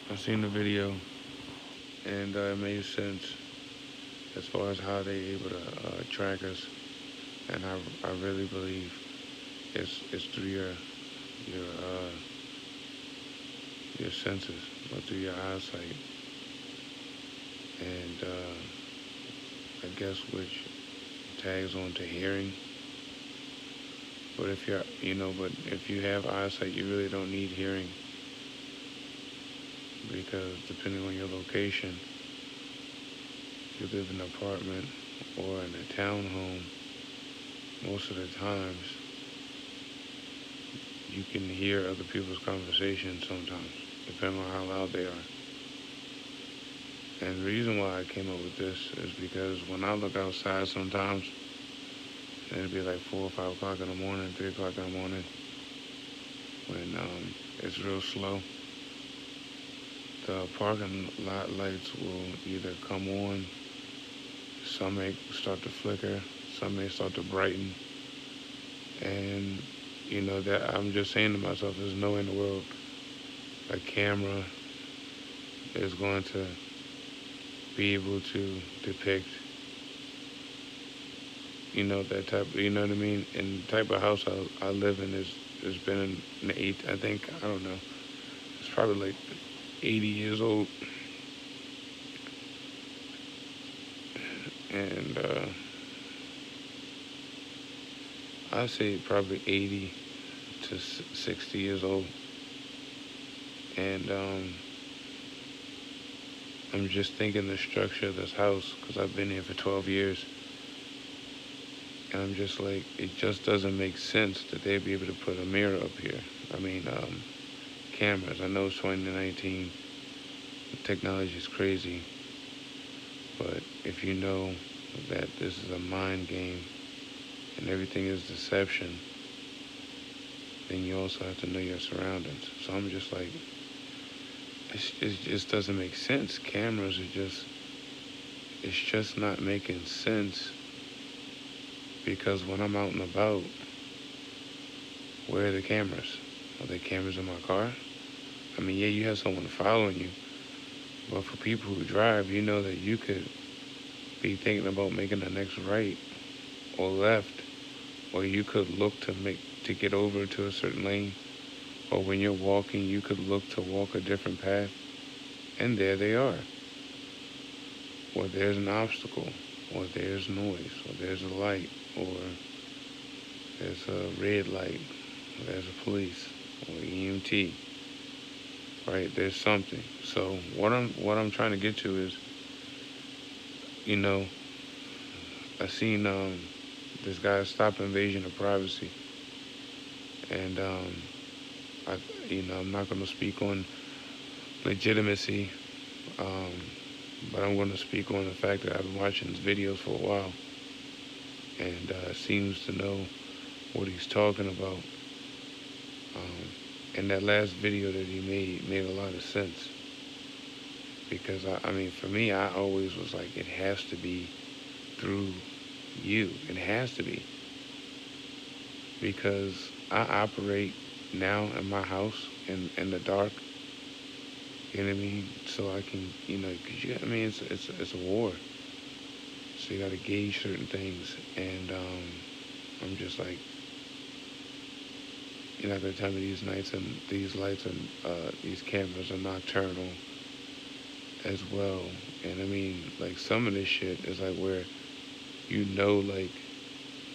I seen the video and it made sense as far as how they able to track us, and I really believe it's through your your senses or through your eyesight, and I guess which tags on to hearing. But if you have eyesight, you really don't need hearing because depending on your location, if you live in an apartment or in a townhome, most of the times you can hear other people's conversations sometimes, depending on how loud they are. And the reason why I came up with this is because when I look outside sometimes, and it'd be like 4 or 5 o'clock in the morning, 3 o'clock in the morning, when it's real slow, the parking lot lights will either come on, some may start to flicker, some may start to brighten, and that I'm just saying to myself, there's no way in the world a camera is going to be able to depict, that type. You know what I mean? And the type of house I live in has been in the eight. I think I don't know. It's probably like 80 years old, and I say probably 80 to 60 years old, and I'm just thinking the structure of this house because I've been here for 12 years. And I'm just like, it just doesn't make sense that they'd be able to put a mirror up here. I mean, cameras. I know it's 2019, technology is crazy, but if you know that this is a mind game and everything is deception, then you also have to know your surroundings. So I'm just like, it just doesn't make sense. Cameras are it's just not making sense because when I'm out and about, where are the cameras? Are there cameras in my car? I mean, yeah, you have someone following you, but for people who drive, you know that you could be thinking about making the next right or left, or you could look to get over to a certain lane, or when you're walking, you could look to walk a different path, and there they are. Or there's an obstacle, or there's noise, or there's a light, or there's a red light, or there's a police, or EMT. Right? There's something. So what I'm trying to get to is, you know, I seen this guy stop invasion of privacy, and I I'm not going to speak on legitimacy, um, but I'm going to speak on the fact that I've been watching his videos for a while, and seems to know what he's talking about. Um, and that last video that he made a lot of sense because I mean, for me, I always was like, it has to be through you. It has to be because I operate now in my house in the dark. You know what I mean? So I can, because I mean, it's a war. So you got to gauge certain things, and I'm just like, you're not gonna tell me these nights and these lights and these cameras are nocturnal as well. And I mean, like some of this shit is like where like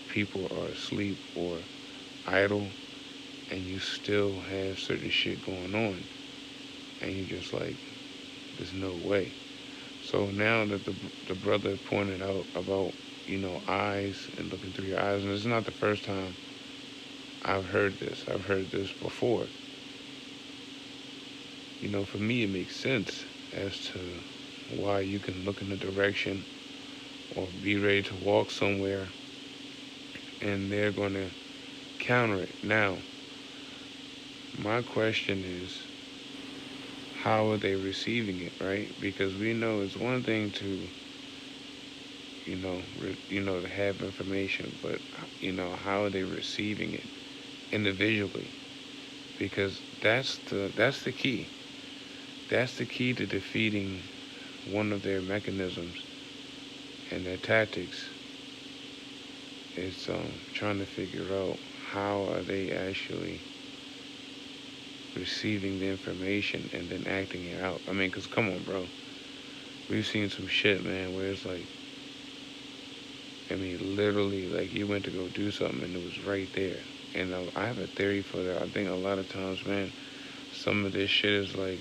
people are asleep or idle, and you still have certain shit going on, and you're just like, there's no way. So now that the brother pointed out about eyes and looking through your eyes, and it's not the first time I've heard this. I've heard this before. For me, it makes sense as to why you can look in a direction or be ready to walk somewhere and they're going to counter it. Now, my question is, how are they receiving it, right? Because we know it's one thing to, to have information, but, how are they receiving it individually? Because that's the key. that's the key to defeating one of their mechanisms and their tactics is trying to figure out how are they actually receiving the information and then acting it out. I mean, because come on, bro. We've seen some shit, man, where it's like, I mean, literally, like, you went to go do something and it was right there. And I have a theory for that. I think a lot of times, man, some of this shit is like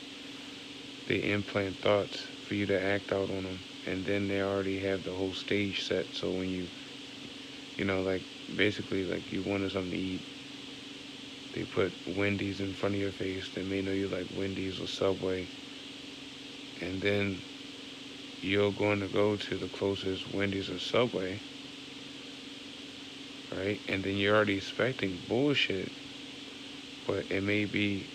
they implant thoughts for you to act out on them. And then they already have the whole stage set. So when you know, like, basically, like, you wanted something to eat, they put Wendy's in front of your face. They may know you like Wendy's or Subway. And then you're going to go to the closest Wendy's or Subway, right? And then you're already expecting bullshit, but it may be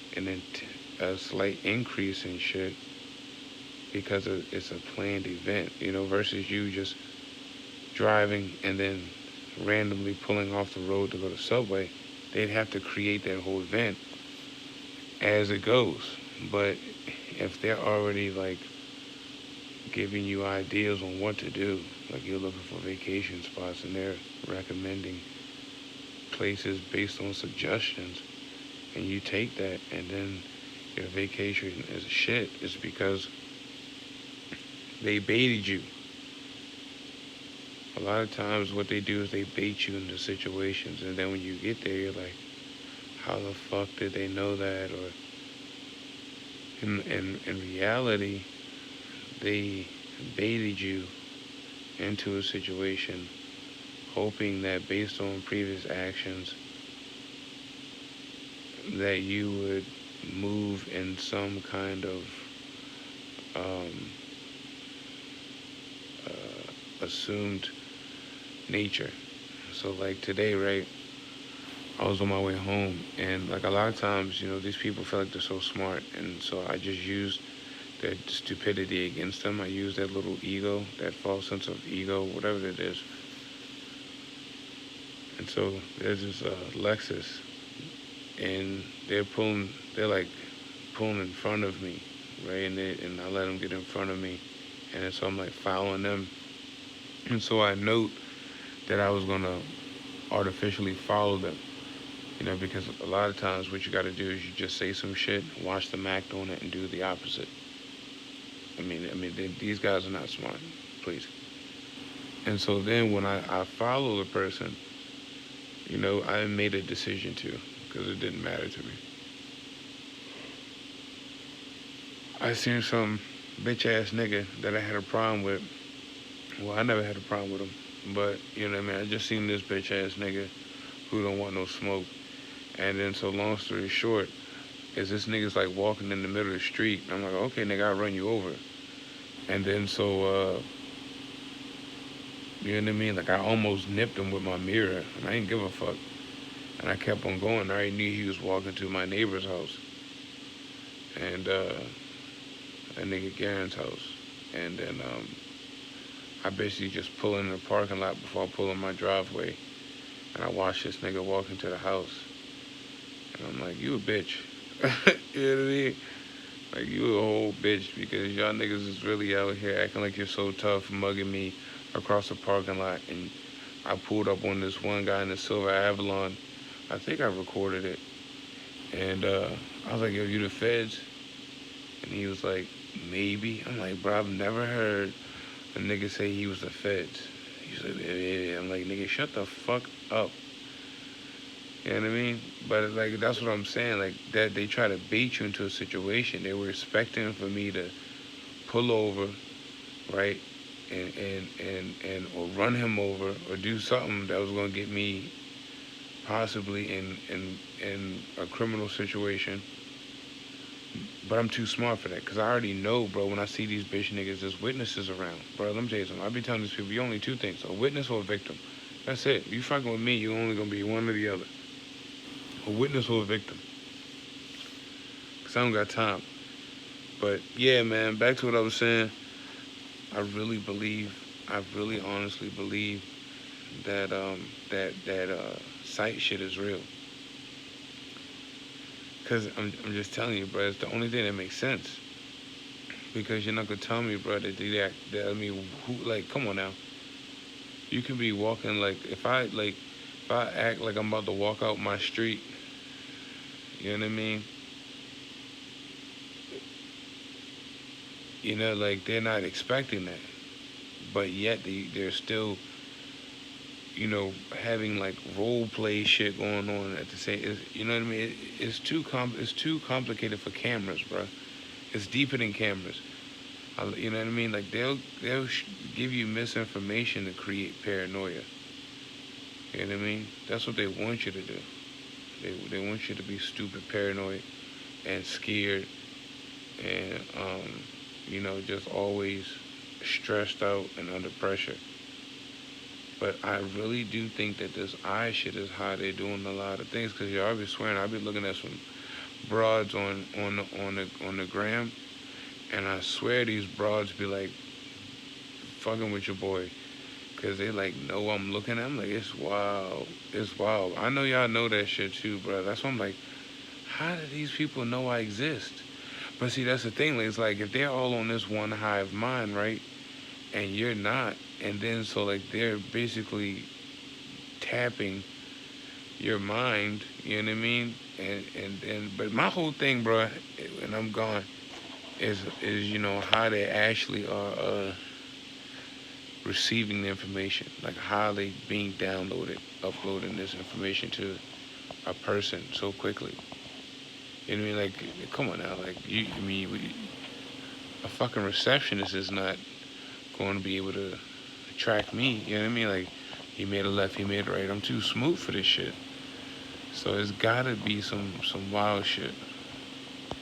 a slight increase in shit because it's a planned event, you know, versus you just driving and then randomly pulling off the road to go to Subway. They'd have to create that whole event as it goes. But if they're already like giving you ideas on what to do, like you're looking for vacation spots and they're recommending places based on suggestions, and you take that and then your vacation is shit, it's because they baited you. A lot of times what they do is they bait you into situations, and then when you get there, you're like, how the fuck did they know that? Or in reality, they baited you into a situation hoping that based on previous actions that you would move in some kind of assumed nature. So like today, right, I was on my way home, and like a lot of times, you know, these people feel like they're so smart, and so I just used their stupidity against them. I used that little ego, that false sense of ego, whatever it is. And so there's this Lexus, and they're like pulling in front of me, right? And I let them get in front of me, and so I'm like following them. And so I note that I was gonna artificially follow them, you know, because a lot of times what you gotta do is you just say some shit, watch them act on it, and do the opposite. I mean, these guys are not smart, please. And so then when I follow the person, you know, I made a decision to, because it didn't matter to me. I seen some bitch ass nigga that I had a problem with. Well, I never had a problem with him, but you know what I mean. I just seen this bitch ass nigga who don't want no smoke. And then, so long story short, is this nigga's like walking in the middle of the street. I'm like, okay, nigga, I'll run you over. And then so, you know what I mean? Like I almost nipped him with my mirror, and I didn't give a fuck. And I kept on going. I already knew he was walking to my neighbor's house, and that nigga Garen's house. And then I basically just pull in the parking lot before I pull in my driveway, and I watch this nigga walk into the house, and I'm like, you a bitch. You know what I mean? Like, you a whole bitch, because y'all niggas is really out here acting like you're so tough, mugging me across the parking lot. And I pulled up on this one guy in the Silver Avalon. I think I recorded it. And I was like, yo, you the feds? And he was like, maybe. I'm like, bro, I've never heard a nigga say he was the feds. He's like, yeah. I'm like, nigga, shut the fuck up. You know what I mean? But like, that's what I'm saying. Like, that they try to bait you into a situation. They were expecting for me to pull over, right, and or run him over or do something that was gonna get me possibly in a criminal situation. But I'm too smart for that, because I already know, bro, when I see these bitch niggas, there's witnesses around. Bro, let me tell you something. I be telling these people, you only two things, a witness or a victim. That's it. You fucking with me, you're only gonna be one or the other. A witness or a victim. Because I don't got time. But yeah, man, back to what I was saying. I really honestly believe that sight shit is real. Because I'm just telling you, bro, it's the only thing that makes sense. because you're not gonna tell me, bro, that I mean, who, like, come on now. You can be walking like if I act like I'm about to walk out my street, you know what I mean? You know, like they're not expecting that, but yet they're still, you know, having like role play shit going on at the same. You know what I mean? It's too complicated for cameras, bro. It's deeper than cameras. You know what I mean? Like they'll give you misinformation to create paranoia. You know what I mean? That's what they want you to do. They want you to be stupid, paranoid, and scared, and you know, just always stressed out and under pressure. But I really do think that this eye shit is how they're doing a lot of things. Cause y'all be swearing, I be looking at some broads on the gram, and I swear these broads be like fucking with your boy. Cause they like know I'm looking at them. Like it's wild. It's wild. I know y'all know that shit too, bro. That's why I'm like, how do these people know I exist? But see, that's the thing. Like, it's like if they're all on this one hive mind, right? And you're not, and then so like they're basically tapping your mind. You know what I mean? And but my whole thing, bro, and I'm gone, is you know how they actually are receiving the information, like how they being downloaded, uploading this information to a person so quickly. You know what I mean? Like, come on now, like I mean, a fucking receptionist is not going to be able to track me. You know what I mean? Like, he made a left, he made a right. I'm too smooth for this shit. So it's gotta be some wild shit.